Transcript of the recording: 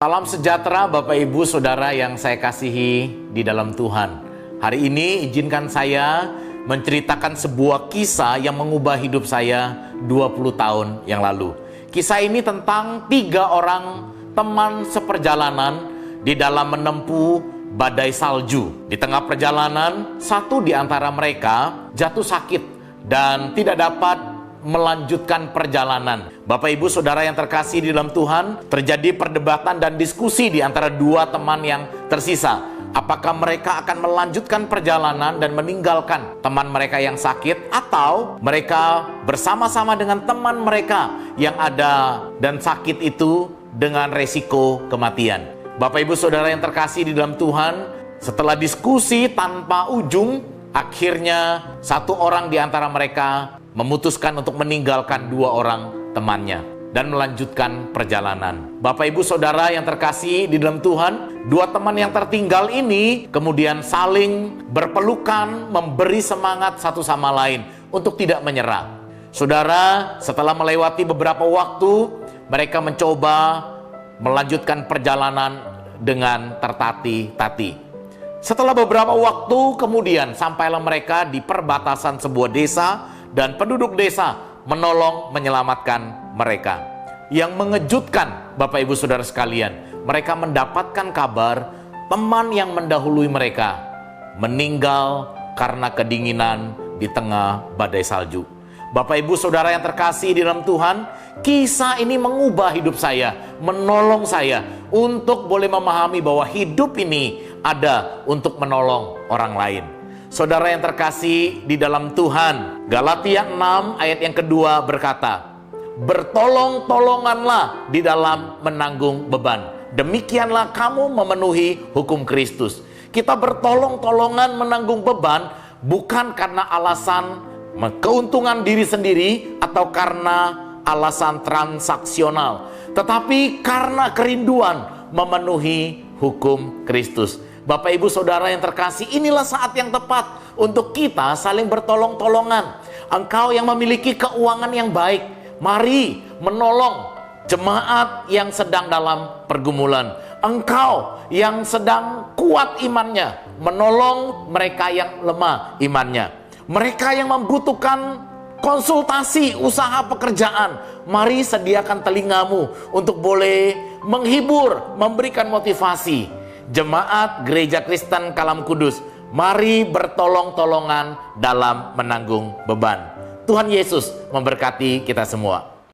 Salam sejahtera Bapak Ibu Saudara yang saya kasihi di dalam Tuhan. Hari ini izinkan saya menceritakan sebuah kisah yang mengubah hidup saya 20 tahun yang lalu. Kisah ini tentang 3 orang teman seperjalanan di dalam menempuh badai salju. Di tengah perjalanan, satu di antara mereka jatuh sakit dan tidak dapat melanjutkan perjalanan. Bapak Ibu Saudara yang terkasih di dalam Tuhan, terjadi perdebatan dan diskusi di antara 2 teman yang tersisa. Apakah mereka akan melanjutkan perjalanan dan meninggalkan teman mereka yang sakit, atau mereka bersama-sama dengan teman mereka yang ada dan sakit itu dengan resiko kematian. Bapak Ibu Saudara yang terkasih di dalam Tuhan, setelah diskusi tanpa ujung, akhirnya satu orang di antara mereka memutuskan untuk meninggalkan 2 orang temannya dan melanjutkan perjalanan. Bapak Ibu Saudara yang terkasih di dalam Tuhan, 2 teman yang tertinggal ini kemudian saling berpelukan, memberi semangat satu sama lain untuk tidak menyerah. Saudara, setelah melewati beberapa waktu, mereka mencoba melanjutkan perjalanan dengan tertati-tati. Setelah beberapa waktu kemudian, sampailah mereka di perbatasan sebuah desa, dan penduduk desa menolong menyelamatkan mereka. Yang mengejutkan Bapak Ibu Saudara sekalian, mereka mendapatkan kabar teman yang mendahului mereka meninggal karena kedinginan di tengah badai salju. Bapak Ibu Saudara yang terkasih di dalam Tuhan, kisah ini mengubah hidup saya, menolong saya untuk boleh memahami bahwa hidup ini ada untuk menolong orang lain. Saudara yang terkasih di dalam Tuhan, Galatia 6 ayat yang kedua berkata, bertolong-tolonganlah di dalam menanggung beban. Demikianlah kamu memenuhi hukum Kristus. Kita bertolong-tolongan menanggung beban bukan karena alasan keuntungan diri sendiri atau karena alasan transaksional, tetapi karena kerinduan memenuhi hukum Kristus. Bapak Ibu Saudara yang terkasih, inilah saat yang tepat untuk kita saling bertolong-tolongan. Engkau yang memiliki keuangan yang baik, mari menolong jemaat yang sedang dalam pergumulan. Engkau yang sedang kuat imannya, menolong mereka yang lemah imannya. Mereka yang membutuhkan konsultasi usaha pekerjaan, mari sediakan telingamu untuk boleh menghibur, memberikan motivasi. Jemaat Gereja Kristen Kalam Kudus, mari bertolong-tolongan dalam menanggung beban. Tuhan Yesus memberkati kita semua.